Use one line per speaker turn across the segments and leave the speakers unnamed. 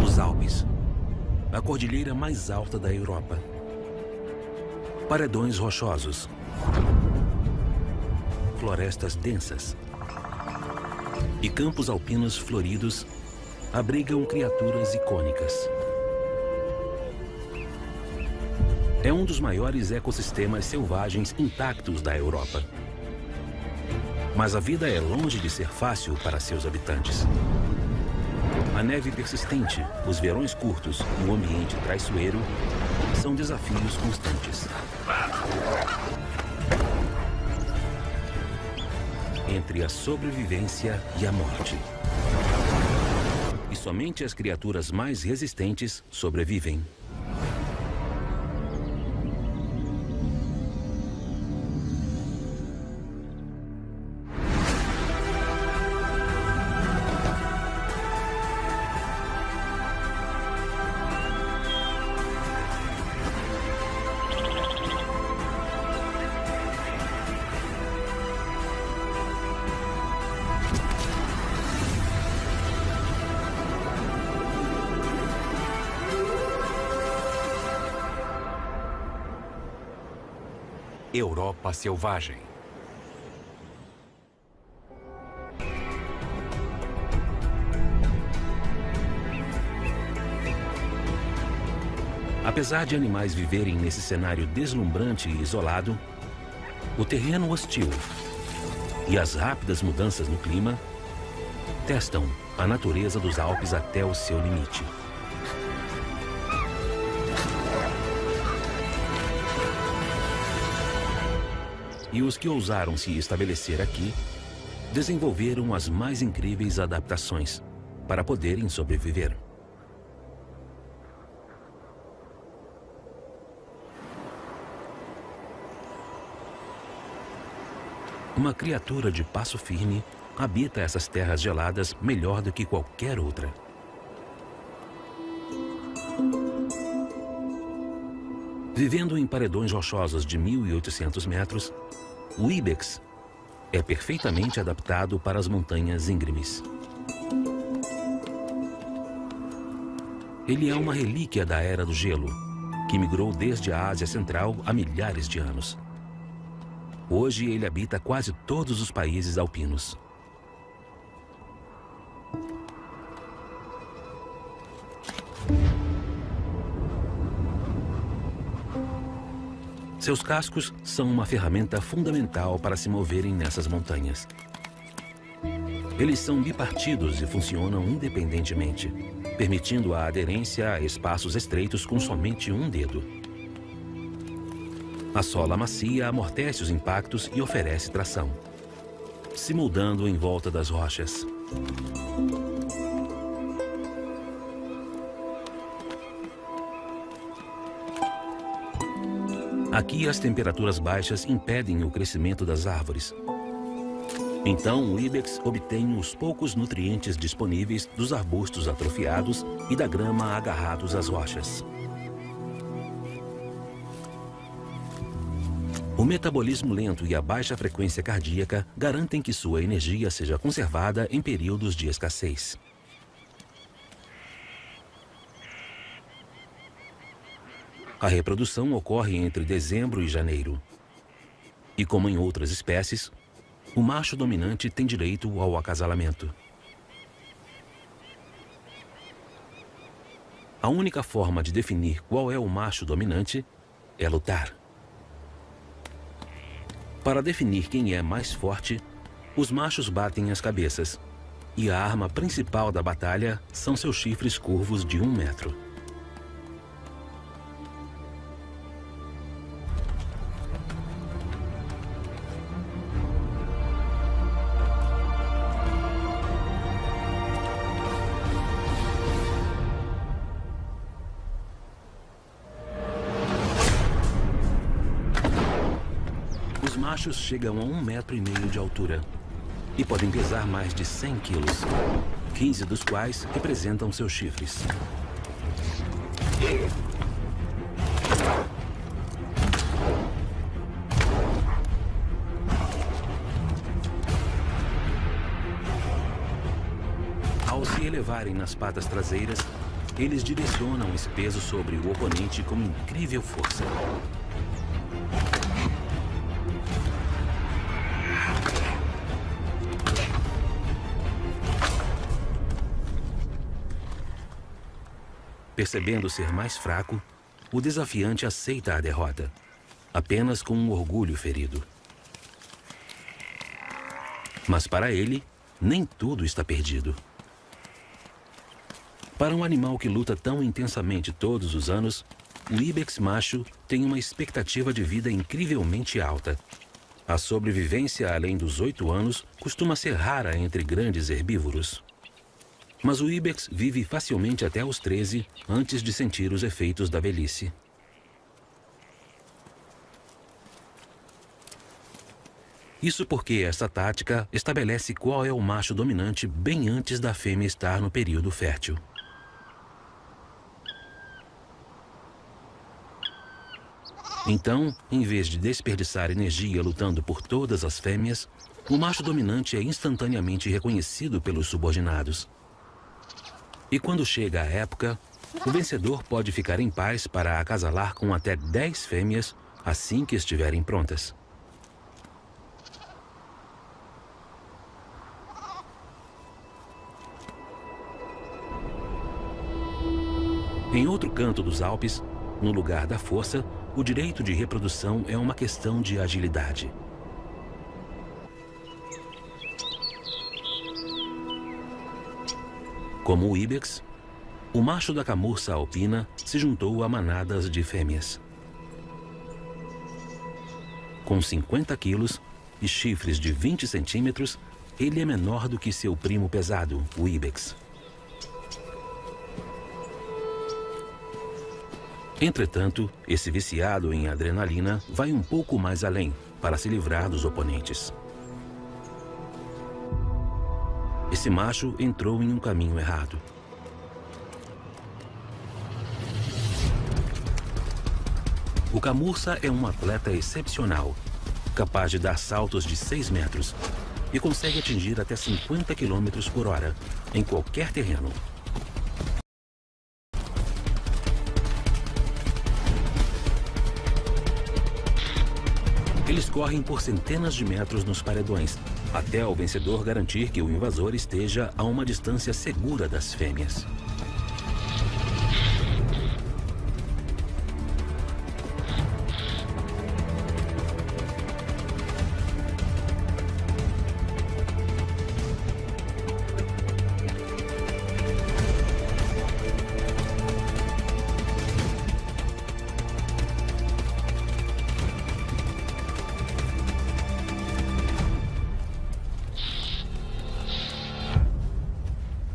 Os Alpes, a cordilheira mais alta da Europa. Paredões rochosos. Florestas densas. E campos alpinos floridos abrigam criaturas icônicas. É um dos maiores ecossistemas selvagens intactos da Europa. Mas a vida é longe de ser fácil para seus habitantes. A neve persistente, os verões curtos e o ambiente traiçoeiro são desafios constantes. Entre a sobrevivência e a morte. E somente as criaturas mais resistentes sobrevivem.
Europa Selvagem.
Apesar de animais viverem nesse cenário deslumbrante e isolado, o terreno hostil e as rápidas mudanças no clima testam a natureza dos Alpes até o seu limite. E os que ousaram se estabelecer aqui desenvolveram as mais incríveis adaptações para poderem sobreviver. Uma criatura de passo firme habita essas terras geladas melhor do que qualquer outra. Vivendo em paredões rochosos de 1.800 metros, o ibex é perfeitamente adaptado para as montanhas íngremes. Ele é uma relíquia da Era do Gelo, que migrou desde a Ásia Central há milhares de anos. Hoje ele habita quase todos os países alpinos. Seus cascos são uma ferramenta fundamental para se moverem nessas montanhas. Eles são bipartidos e funcionam independentemente, permitindo a aderência a espaços estreitos com somente um dedo. A sola macia amortece os impactos e oferece tração, se moldando em volta das rochas. Aqui as temperaturas baixas impedem o crescimento das árvores. Então o ibex obtém os poucos nutrientes disponíveis dos arbustos atrofiados e da grama agarrados às rochas. O metabolismo lento e a baixa frequência cardíaca garantem que sua energia seja conservada em períodos de escassez. A reprodução ocorre entre dezembro e janeiro. E como em outras espécies, o macho dominante tem direito ao acasalamento. A única forma de definir qual é o macho dominante é lutar. Para definir quem é mais forte, os machos batem as cabeças, e a arma principal da batalha são seus chifres curvos de 1 metro. Os machos chegam a 1,5 metros de altura e podem pesar mais de 100 quilos, 15 dos quais representam seus chifres. Ao se elevarem nas patas traseiras, eles direcionam esse peso sobre o oponente com incrível força. Percebendo ser mais fraco, o desafiante aceita a derrota, apenas com um orgulho ferido. Mas para ele, nem tudo está perdido. Para um animal que luta tão intensamente todos os anos, o ibex macho tem uma expectativa de vida incrivelmente alta. A sobrevivência além dos 8 anos costuma ser rara entre grandes herbívoros. Mas o ibex vive facilmente até os 13, antes de sentir os efeitos da velhice. Isso porque essa tática estabelece qual é o macho dominante bem antes da fêmea estar no período fértil. Então, em vez de desperdiçar energia lutando por todas as fêmeas, o macho dominante é instantaneamente reconhecido pelos subordinados. E quando chega a época, o vencedor pode ficar em paz para acasalar com até 10 fêmeas assim que estiverem prontas. Em outro canto dos Alpes, no lugar da força, o direito de reprodução é uma questão de agilidade. Como o ibex, o macho da camurça alpina se juntou a manadas de fêmeas. Com 50 quilos e chifres de 20 centímetros, ele é menor do que seu primo pesado, o ibex. Entretanto, esse viciado em adrenalina vai um pouco mais além para se livrar dos oponentes. Esse macho entrou em um caminho errado. O camurça é um atleta excepcional, capaz de dar saltos de 6 metros e consegue atingir até 50 km por hora em qualquer terreno. Eles correm por centenas de metros nos paredões, até o vencedor garantir que o invasor esteja a uma distância segura das fêmeas.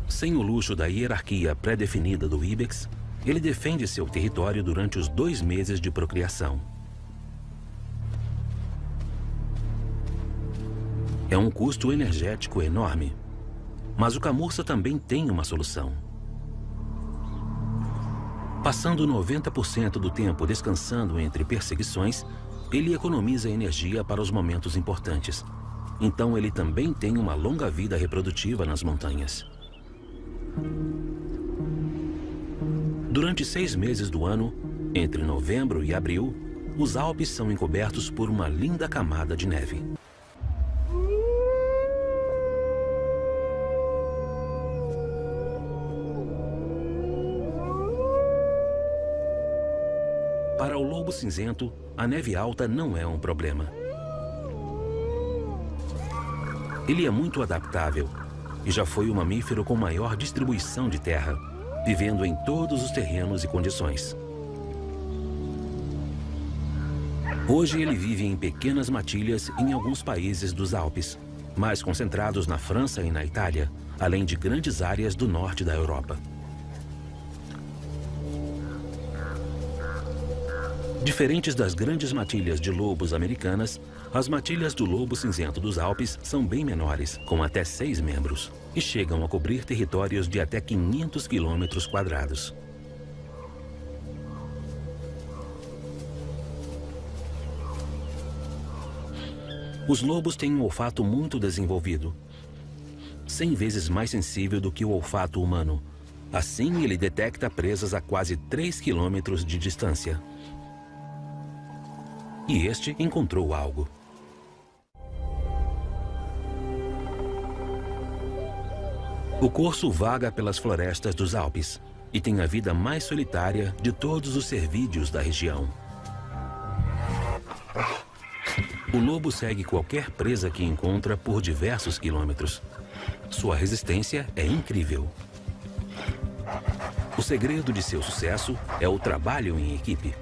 Sem o luxo da hierarquia pré-definida do ibex, ele defende seu território durante os 2 meses de procriação. É um custo energético enorme, mas o camurça também tem uma solução. Passando 90% do tempo descansando entre perseguições, ele economiza energia para os momentos importantes. Então ele também tem uma longa vida reprodutiva nas montanhas. Durante 6 meses do ano, entre novembro e abril, os Alpes são encobertos por uma linda camada de neve. Para o lobo cinzento, a neve alta não é um problema. Ele é muito adaptável e já foi o mamífero com maior distribuição de terra, vivendo em todos os terrenos e condições. Hoje ele vive em pequenas matilhas em alguns países dos Alpes, mais concentrados na França e na Itália, além de grandes áreas do norte da Europa. Diferentes das grandes matilhas de lobos americanas, as matilhas do lobo cinzento dos Alpes são bem menores, com até 6 membros, e chegam a cobrir territórios de até 500 quilômetros quadrados. Os lobos têm um olfato muito desenvolvido, 100 vezes mais sensível do que o olfato humano, Assim, ele detecta presas a quase 3 quilômetros de distância. E este encontrou algo. O corso vaga pelas florestas dos Alpes e tem a vida mais solitária de todos os cervídeos da região. O lobo segue qualquer presa que encontra por diversos quilômetros. Sua resistência é incrível. O segredo de seu sucesso é o trabalho em equipe.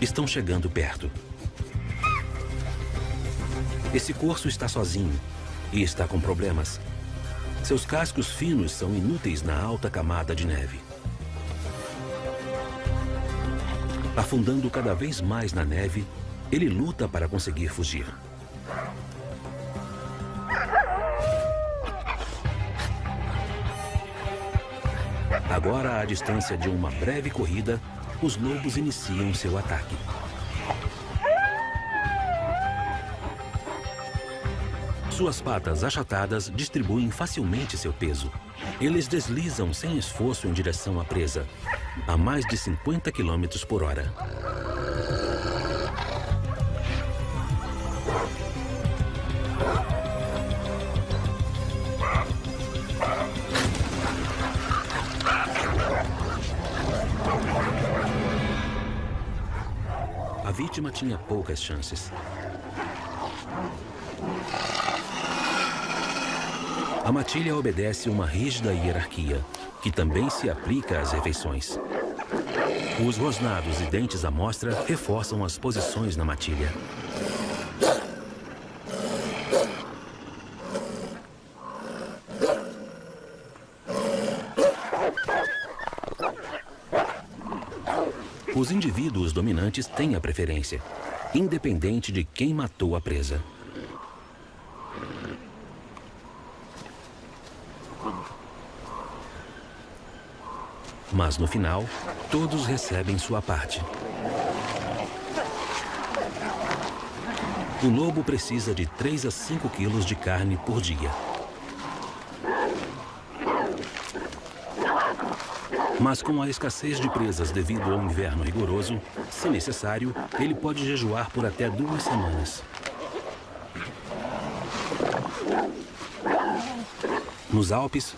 Estão chegando perto. Esse corso está sozinho e está com problemas. Seus cascos finos são inúteis na alta camada de neve. Afundando cada vez mais na neve, ele luta para conseguir fugir. Agora, à distância de uma breve corrida, os lobos iniciam seu ataque. Suas patas achatadas distribuem facilmente seu peso. Eles deslizam sem esforço em direção à presa, a mais de 50 km por hora. A vítima tinha poucas chances. A matilha obedece uma rígida hierarquia, que também se aplica às refeições. Os rosnados e dentes à mostra reforçam as posições na matilha. Os indivíduos dominantes têm a preferência, independente de quem matou a presa. Mas no final, todos recebem sua parte. O lobo precisa de 3 a 5 quilos de carne por dia. Mas com a escassez de presas devido ao inverno rigoroso, se necessário, ele pode jejuar por até 2 semanas. Nos Alpes,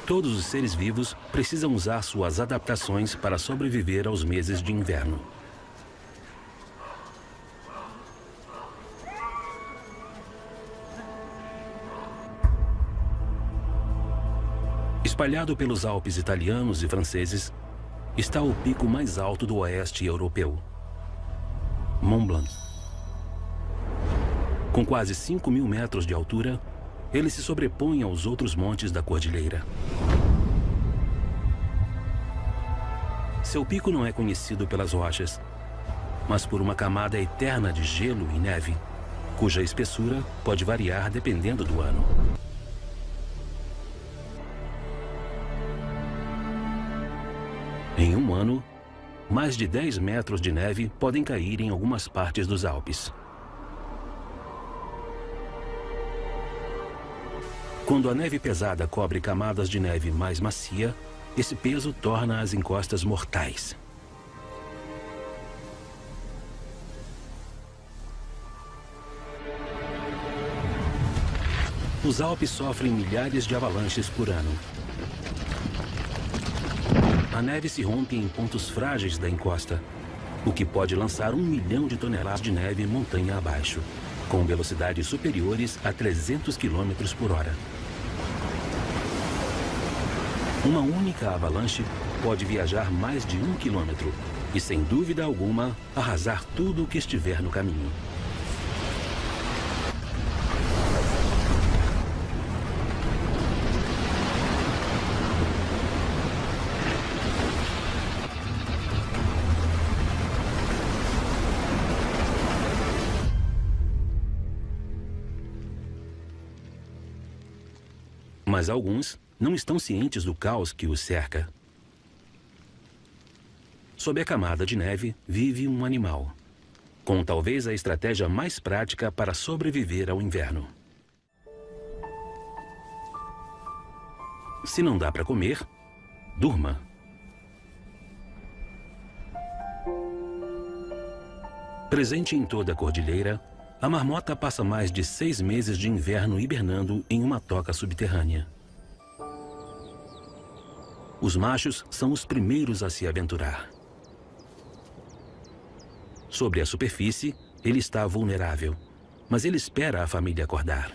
todos os seres vivos precisam usar suas adaptações para sobreviver aos meses de inverno. Espalhado pelos Alpes italianos e franceses, está o pico mais alto do oeste europeu, Mont Blanc. Com quase 5.000 metros de altura, ele se sobrepõe aos outros montes da cordilheira. Seu pico não é conhecido pelas rochas, mas por uma camada eterna de gelo e neve, cuja espessura pode variar dependendo do ano. Em um ano, mais de 10 metros de neve podem cair em algumas partes dos Alpes. Quando a neve pesada cobre camadas de neve mais macia, esse peso torna as encostas mortais. Os Alpes sofrem milhares de avalanches por ano. A neve se rompe em pontos frágeis da encosta, o que pode lançar 1 milhão de toneladas de neve montanha abaixo, com velocidades superiores a 300 km por hora. Uma única avalanche pode viajar mais de 1 quilômetro e, sem dúvida alguma, arrasar tudo o que estiver no caminho. Mas alguns não estão cientes do caos que os cerca. Sob a camada de neve vive um animal, com talvez a estratégia mais prática para sobreviver ao inverno. Se não dá para comer, durma. Presente em toda a cordilheira, a marmota passa mais de 6 meses de inverno hibernando em uma toca subterrânea. Os machos são os primeiros a se aventurar. Sobre a superfície, ele está vulnerável, mas ele espera a família acordar.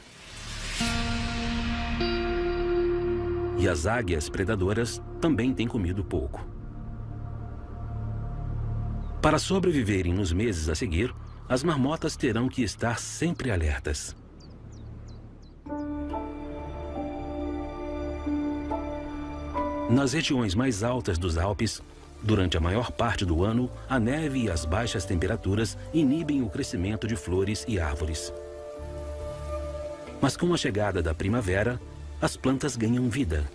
E as águias predadoras também têm comido pouco. Para sobreviverem nos meses a seguir, as marmotas terão que estar sempre alertas. Nas regiões mais altas dos Alpes, durante a maior parte do ano, a neve e as baixas temperaturas inibem o crescimento de flores e árvores. Mas com a chegada da primavera, as plantas ganham vida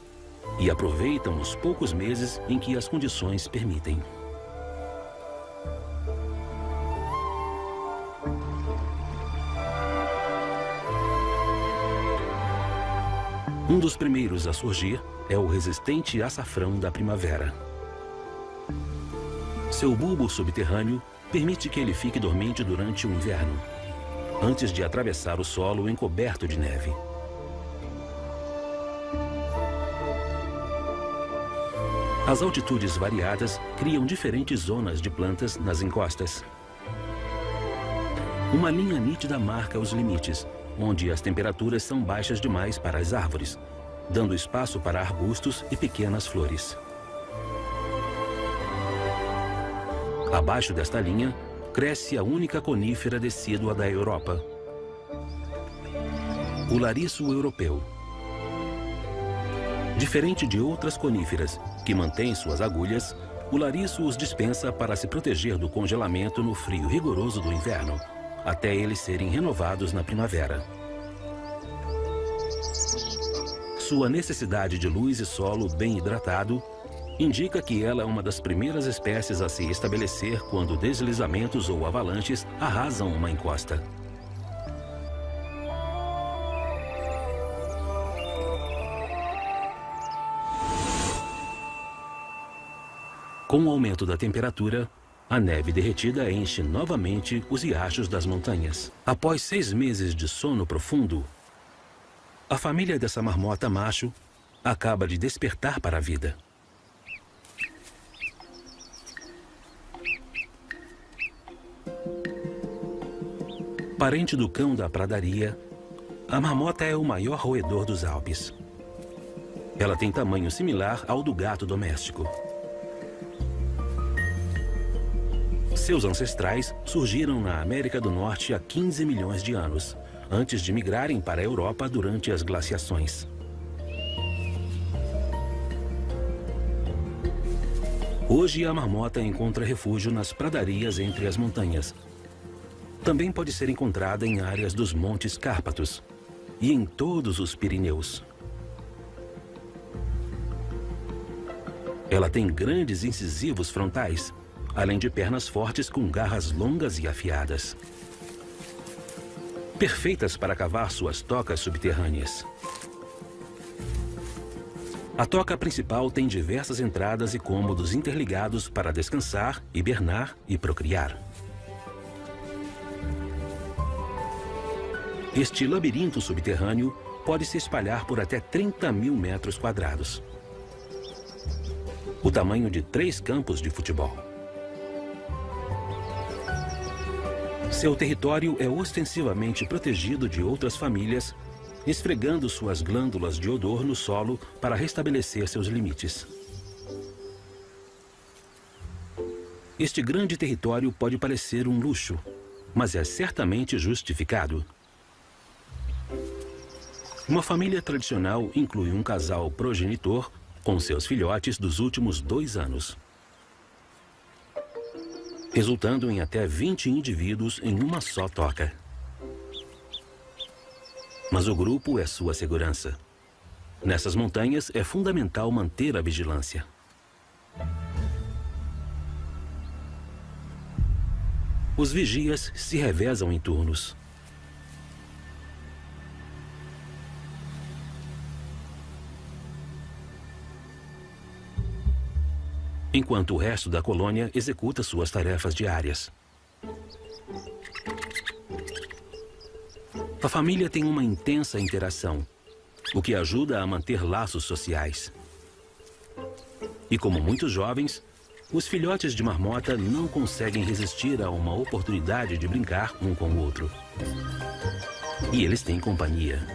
e aproveitam os poucos meses em que as condições permitem. Um dos primeiros a surgir é o resistente açafrão da primavera. Seu bulbo subterrâneo permite que ele fique dormente durante o inverno, antes de atravessar o solo encoberto de neve. As altitudes variadas criam diferentes zonas de plantas nas encostas. Uma linha nítida marca os limites, onde as temperaturas são baixas demais para as árvores, dando espaço para arbustos e pequenas flores. Abaixo desta linha, cresce a única conífera decídua da Europa, o lariço europeu. Diferente de outras coníferas, que mantêm suas agulhas, o lariço os dispensa para se proteger do congelamento no frio rigoroso do inverno, até eles serem renovados na primavera. Sua necessidade de luz e solo bem hidratado indica que ela é uma das primeiras espécies a se estabelecer quando deslizamentos ou avalanches arrasam uma encosta. Com o aumento da temperatura, a neve derretida enche novamente os riachos das montanhas. Após 6 meses de sono profundo, a família dessa marmota macho acaba de despertar para a vida. Parente do cão da pradaria, a marmota é o maior roedor dos Alpes. Ela tem tamanho similar ao do gato doméstico. Seus ancestrais surgiram na América do Norte há 15 milhões de anos, antes de migrarem para a Europa durante as glaciações. Hoje a marmota encontra refúgio nas pradarias entre as montanhas. Também pode ser encontrada em áreas dos Montes Cárpatos e em todos os Pirineus. Ela tem grandes incisivos frontais, além de pernas fortes com garras longas e afiadas, perfeitas para cavar suas tocas subterrâneas. A toca principal tem diversas entradas e cômodos interligados para descansar, hibernar e procriar. Este labirinto subterrâneo pode se espalhar por até 30 mil metros quadrados, o tamanho de 3 campos de futebol. Seu território é ostensivamente protegido de outras famílias, esfregando suas glândulas de odor no solo para restabelecer seus limites. Este grande território pode parecer um luxo, mas é certamente justificado. Uma família tradicional inclui um casal progenitor com seus filhotes dos últimos 2 anos, resultando em até 20 indivíduos em uma só toca. Mas o grupo é sua segurança. Nessas montanhas é fundamental manter a vigilância. Os vigias se revezam em turnos. enquanto o resto da colônia executa suas tarefas diárias. A família tem uma intensa interação, o que ajuda a manter laços sociais. E como muitos jovens, os filhotes de marmota não conseguem resistir a uma oportunidade de brincar um com o outro. E eles têm companhia.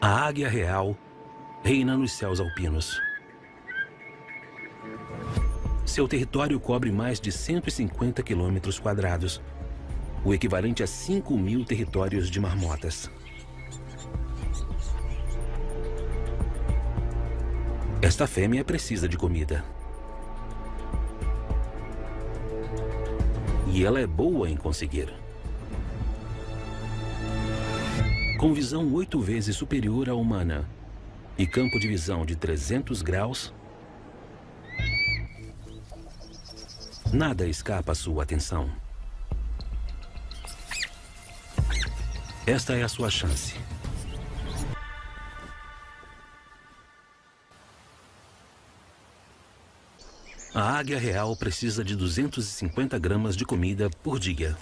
A águia real reina nos céus alpinos. Seu território cobre mais de 150 quilômetros quadrados, o equivalente a 5.000 territórios de marmotas. Esta fêmea precisa de comida. E ela é boa em conseguir. Com visão 8 vezes superior à humana e campo de visão de 300 graus, nada escapa à sua atenção. Esta é a sua chance. A águia real precisa de 250 gramas de comida por dia.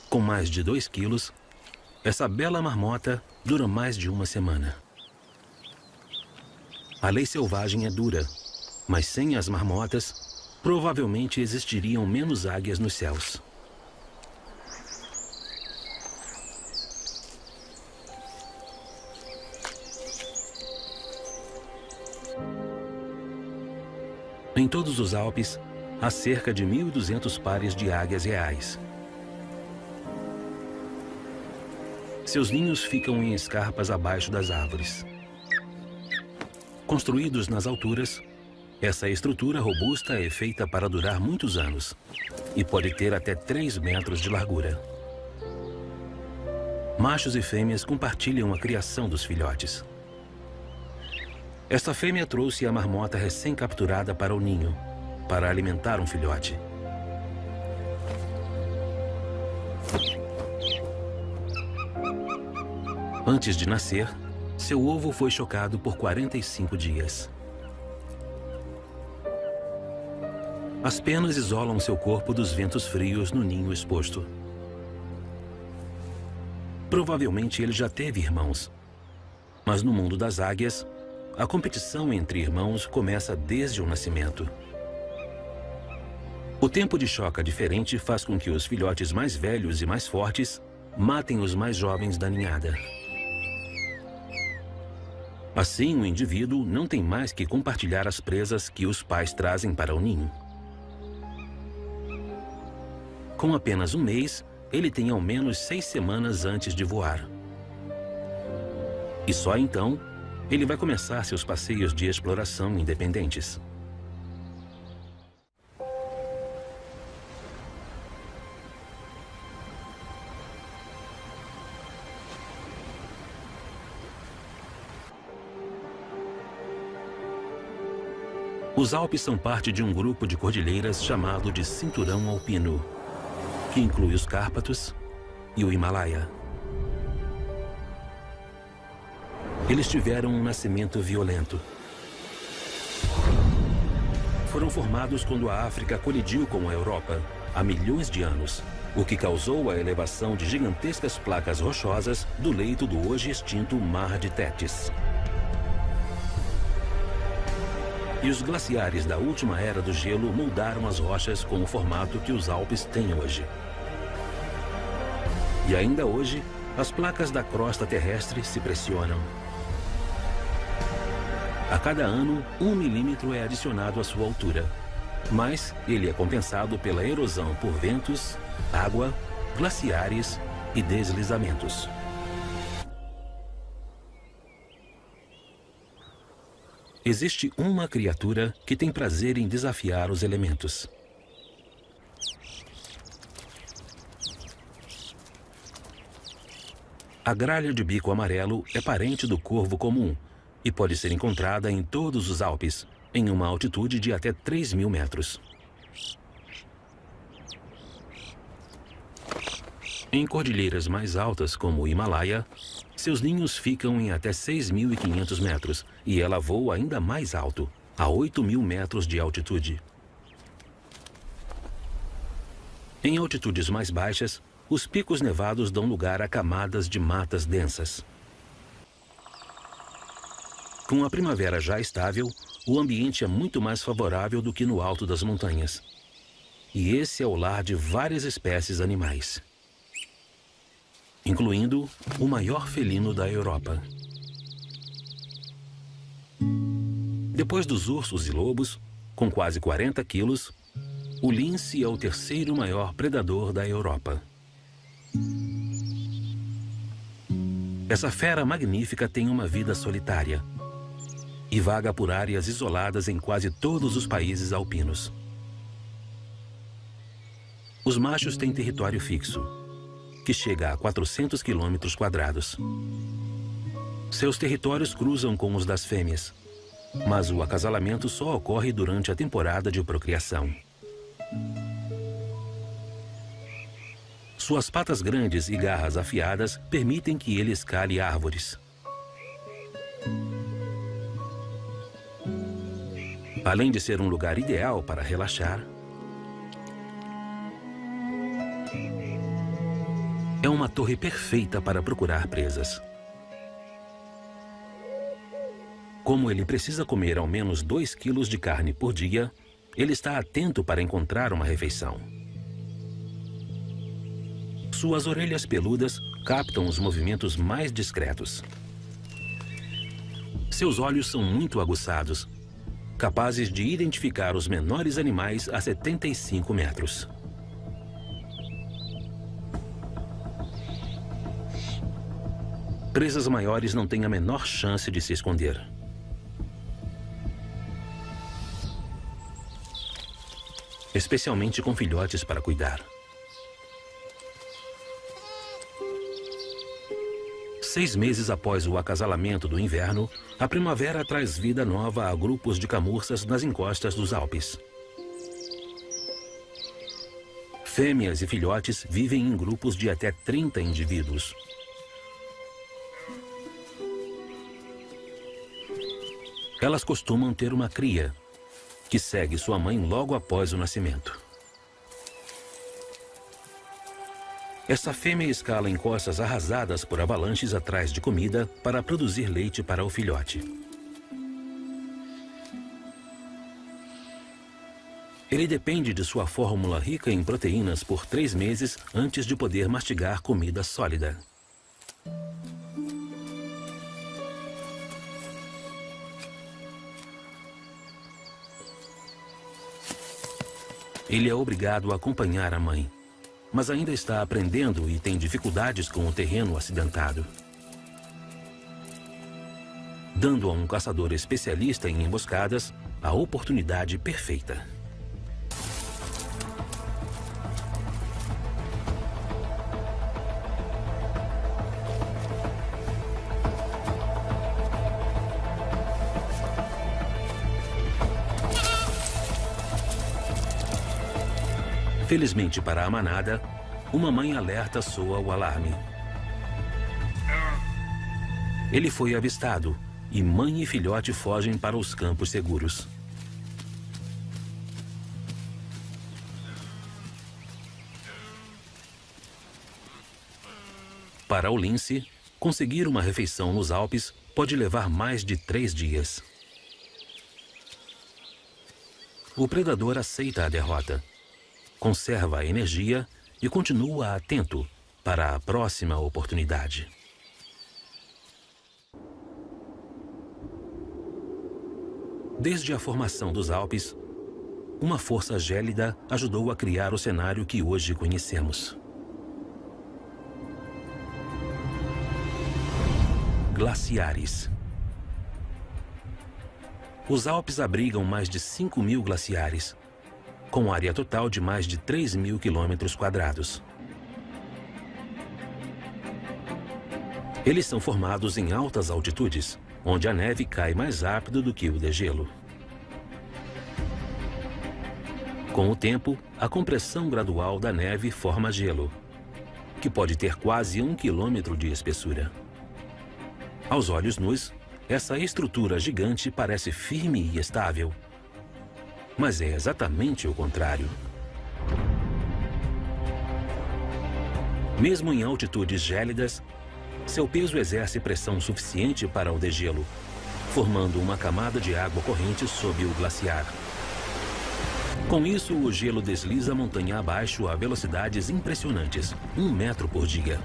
Com mais de 2 quilos, essa bela marmota dura mais de uma semana. A lei selvagem é dura, mas sem as marmotas, provavelmente existiriam menos águias nos céus. Em todos os Alpes, há cerca de 1.200 pares de águias reais. Seus ninhos ficam em escarpas abaixo das árvores. Construídos nas alturas, essa estrutura robusta é feita para durar muitos anos e pode ter até 3 metros de largura. Machos e fêmeas compartilham a criação dos filhotes. Esta fêmea trouxe a marmota recém-capturada para o ninho, para alimentar um filhote. Antes de nascer, seu ovo foi chocado por 45 dias. As penas isolam seu corpo dos ventos frios no ninho exposto. Provavelmente ele já teve irmãos, mas no mundo das águias, a competição entre irmãos começa desde o nascimento. O tempo de choca diferente faz com que os filhotes mais velhos e mais fortes matem os mais jovens da ninhada. Assim, o indivíduo não tem mais que compartilhar as presas que os pais trazem para o ninho. Com apenas 1 mês, ele tem ao menos 6 semanas antes de voar. E só então, ele vai começar seus passeios de exploração independentes. Os Alpes são parte de um grupo de cordilheiras chamado de Cinturão Alpino, que inclui os Cárpatos e o Himalaia. Eles tiveram um nascimento violento. Foram formados quando a África colidiu com a Europa há milhões de anos, o que causou a elevação de gigantescas placas rochosas do leito do hoje extinto Mar de Tétis. E os glaciares da última era do gelo moldaram as rochas com o formato que os Alpes têm hoje. E ainda hoje, as placas da crosta terrestre se pressionam. A cada ano, 1 milímetro é adicionado à sua altura, mas ele é compensado pela erosão por ventos, água, glaciares e deslizamentos. Existe uma criatura que tem prazer em desafiar os elementos. A gralha de bico amarelo é parente do corvo comum e pode ser encontrada em todos os Alpes, em uma altitude de até 3.000 metros. Em cordilheiras mais altas, como o Himalaia, seus ninhos ficam em até 6.500 metros e ela voa ainda mais alto, a 8.000 metros de altitude. Em altitudes mais baixas, os picos nevados dão lugar a camadas de matas densas. Com a primavera já estável, o ambiente é muito mais favorável do que no alto das montanhas. E esse é o lar de várias espécies animais, incluindo o maior felino da Europa. Depois dos ursos e lobos, com quase 40 quilos, o lince é o terceiro maior predador da Europa. Essa fera magnífica tem uma vida solitária e vaga por áreas isoladas em quase todos os países alpinos. Os machos têm território fixo, que chega a 400 quilômetros quadrados. Seus territórios cruzam com os das fêmeas, mas o acasalamento só ocorre durante a temporada de procriação. Suas patas grandes e garras afiadas permitem que ele escale árvores. Além de ser um lugar ideal para relaxar, é uma torre perfeita para procurar presas. Como ele precisa comer ao menos 2 quilos de carne por dia, ele está atento para encontrar uma refeição. Suas orelhas peludas captam os movimentos mais discretos. Seus olhos são muito aguçados, capazes de identificar os menores animais a 75 metros. Presas maiores não têm a menor chance de se esconder. Especialmente com filhotes para cuidar. 6 meses após o acasalamento do inverno, a primavera traz vida nova a grupos de camurças nas encostas dos Alpes. Fêmeas e filhotes vivem em grupos de até 30 indivíduos. Elas costumam ter uma cria, que segue sua mãe logo após o nascimento. Essa fêmea escala encostas arrasadas por avalanches atrás de comida para produzir leite para o filhote. Ele depende de sua fórmula rica em proteínas por 3 meses antes de poder mastigar comida sólida. Ele é obrigado a acompanhar a mãe, mas ainda está aprendendo e tem dificuldades com o terreno acidentado. Dando a um caçador especialista em emboscadas a oportunidade perfeita. Felizmente para a manada, uma mãe alerta soa o alarme. Ele foi avistado e mãe e filhote fogem para os campos seguros. Para o lince, conseguir uma refeição nos Alpes pode levar mais de 3 dias. O predador aceita a derrota, conserva a energia e continua atento para a próxima oportunidade. Desde a formação dos Alpes, uma força gélida ajudou a criar o cenário que hoje conhecemos. Glaciares. Os Alpes abrigam mais de 5.000 glaciares, com área total de mais de 3.000 quilômetros quadrados. Eles são formados em altas altitudes, onde a neve cai mais rápido do que o degelo. Com o tempo, a compressão gradual da neve forma gelo. que pode ter quase 1 quilômetro de espessura. Aos olhos nus, essa estrutura gigante parece firme e estável. Mas é exatamente o contrário. Mesmo em altitudes gélidas, seu peso exerce pressão suficiente para o degelo, formando uma camada de água corrente sob o glaciar. Com isso, o gelo desliza a montanha abaixo a velocidades impressionantes, 1 metro por dia.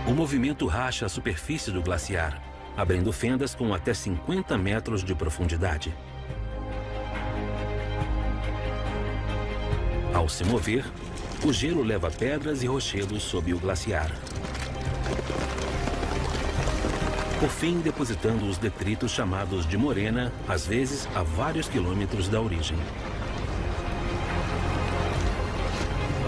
O movimento racha a superfície do glaciar, abrindo fendas com até 50 metros de profundidade. Ao se mover, o gelo leva pedras e rochedos sob o glaciar. Por fim, depositando os detritos chamados de morena, às vezes a vários quilômetros da origem.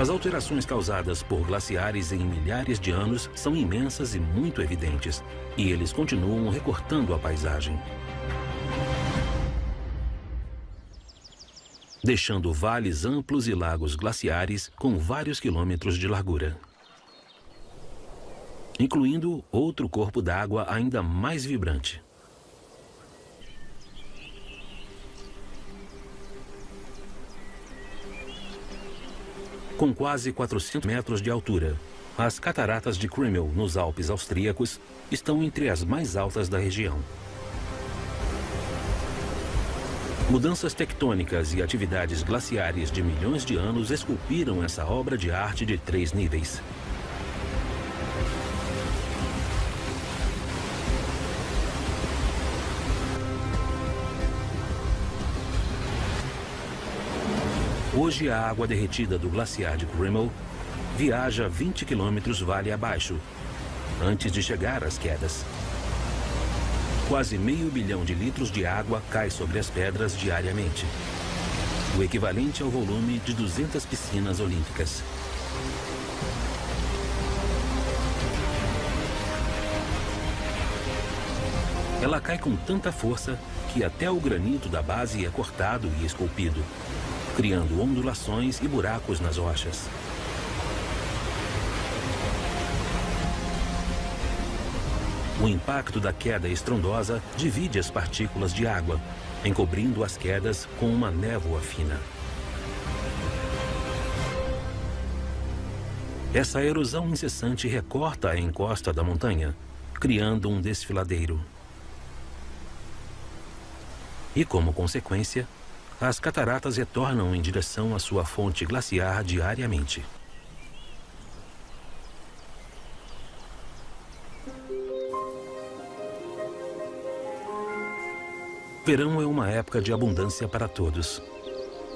As alterações causadas por glaciares em milhares de anos são imensas e muito evidentes, e eles continuam recortando a paisagem, deixando vales amplos e lagos glaciares com vários quilômetros de largura, incluindo outro corpo d'água ainda mais vibrante. Com quase 400 metros de altura, as cataratas de Krimml, nos Alpes austríacos, estão entre as mais altas da região. Mudanças tectônicas e atividades glaciares de milhões de anos esculpiram essa obra de arte de 3 níveis. Hoje, a água derretida do glaciar de Krimml viaja 20 quilômetros vale abaixo, antes de chegar às quedas. Quase 500 milhões de litros de água cai sobre as pedras diariamente, o equivalente ao volume de 200 piscinas olímpicas. Ela cai com tanta força que até o granito da base é cortado e esculpido, criando ondulações e buracos nas rochas. O impacto da queda estrondosa divide as partículas de água, encobrindo as quedas com uma névoa fina. Essa erosão incessante recorta a encosta da montanha, criando um desfiladeiro. E, como consequência, as cataratas retornam em direção à sua fonte glaciar diariamente. Verão é uma época de abundância para todos,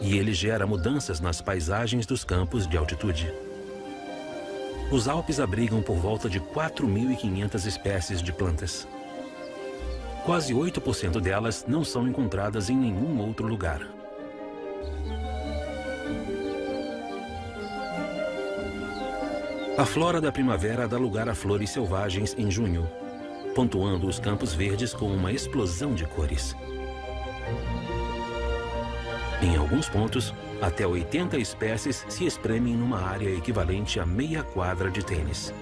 e ele gera mudanças nas paisagens dos campos de altitude. Os Alpes abrigam por volta de 4.500 espécies de plantas. Quase 8% delas não são encontradas em nenhum outro lugar. A flora da primavera dá lugar a flores selvagens em junho, pontuando os campos verdes com uma explosão de cores. Em alguns pontos, até 80 espécies se espremem numa área equivalente a meia quadra de tênis,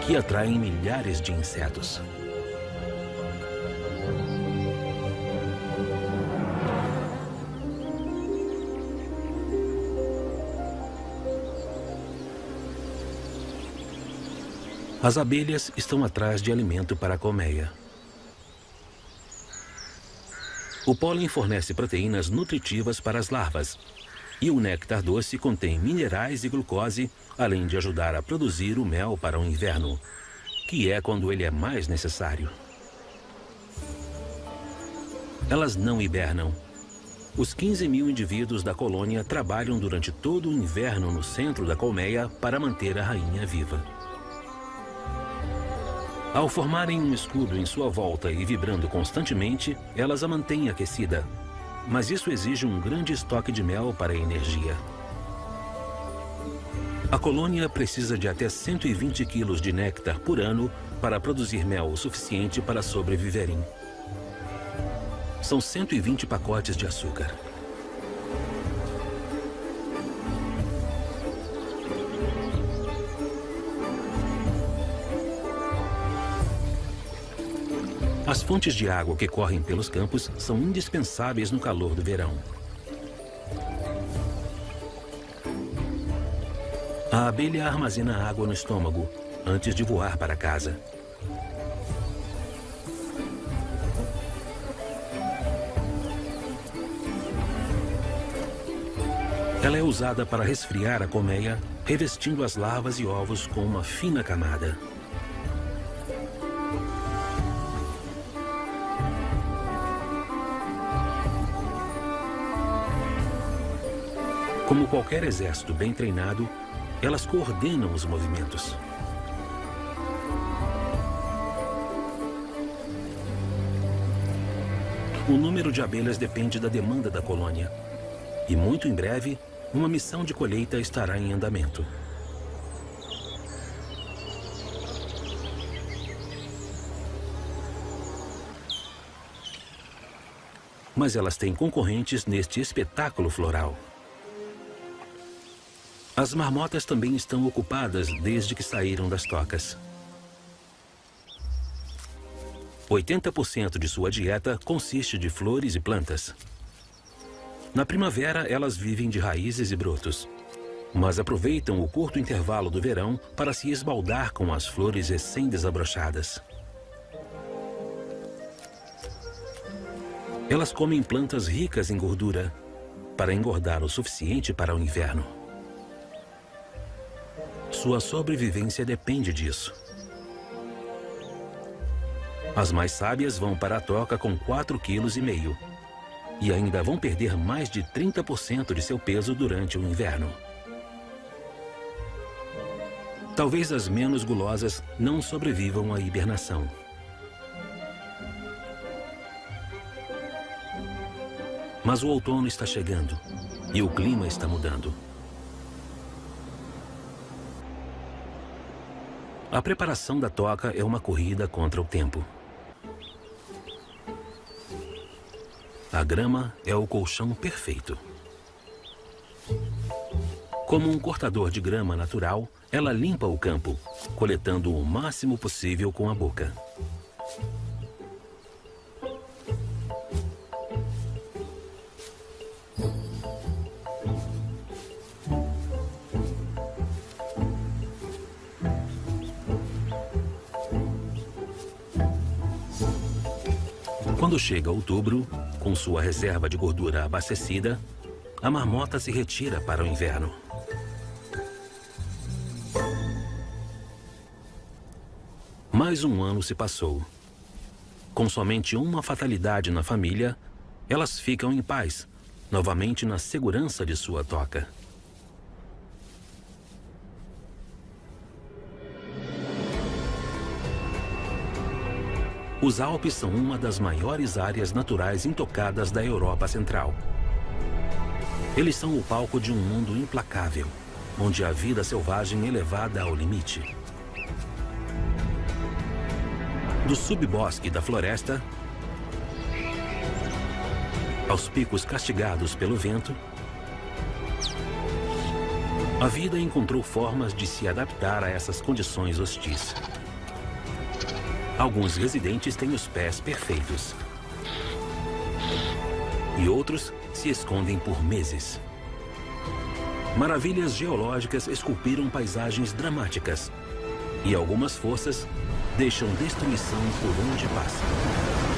que atraem milhares de insetos. As abelhas estão atrás de alimento para a colmeia. O pólen fornece proteínas nutritivas para as larvas, e o néctar doce contém minerais e glucose, além de ajudar a produzir o mel para o inverno, que é quando ele é mais necessário. Elas não hibernam. Os 15.000 indivíduos da colônia trabalham durante todo o inverno no centro da colmeia para manter a rainha viva. Ao formarem um escudo em sua volta e vibrando constantemente, elas a mantêm aquecida. Mas isso exige um grande estoque de mel para a energia. A colônia precisa de até 120 quilos de néctar por ano para produzir mel o suficiente para sobreviverem. São 120 pacotes de açúcar. As fontes de água que correm pelos campos são indispensáveis no calor do verão. A abelha armazena água no estômago antes de voar para casa. Ela é usada para resfriar a colmeia, revestindo as larvas e ovos com uma fina camada. Como qualquer exército bem treinado, elas coordenam os movimentos. O número de abelhas depende da demanda da colônia. E muito em breve, uma missão de colheita estará em andamento. Mas elas têm concorrentes neste espetáculo floral. As marmotas também estão ocupadas desde que saíram das tocas. 80% de sua dieta consiste de flores e plantas. Na primavera, elas vivem de raízes e brotos, mas aproveitam o curto intervalo do verão para se esbaldar com as flores recém-desabrochadas. Elas comem plantas ricas em gordura para engordar o suficiente para o inverno. Sua sobrevivência depende disso. As mais sábias vão para a toca com 4,5 kg e ainda vão perder mais de 30% de seu peso durante o inverno. Talvez as menos gulosas não sobrevivam à hibernação. Mas o outono está chegando e o clima está mudando. A preparação da toca é uma corrida contra o tempo. A grama é o colchão perfeito. Como um cortador de grama natural, ela limpa o campo, coletando o máximo possível com a boca. Quando chega outubro, com sua reserva de gordura abastecida, a marmota se retira para o inverno. Mais um ano se passou. Com somente uma fatalidade na família, elas ficam em paz, novamente na segurança de sua toca. Os Alpes são uma das maiores áreas naturais intocadas da Europa Central. Eles são o palco de um mundo implacável, onde a vida selvagem é levada ao limite. Do subbosque da floresta, aos picos castigados pelo vento, a vida encontrou formas de se adaptar a essas condições hostis. Alguns residentes têm os pés perfeitos. E outros se escondem por meses. Maravilhas geológicas esculpiram paisagens dramáticas. E algumas forças deixam destruição por onde passam.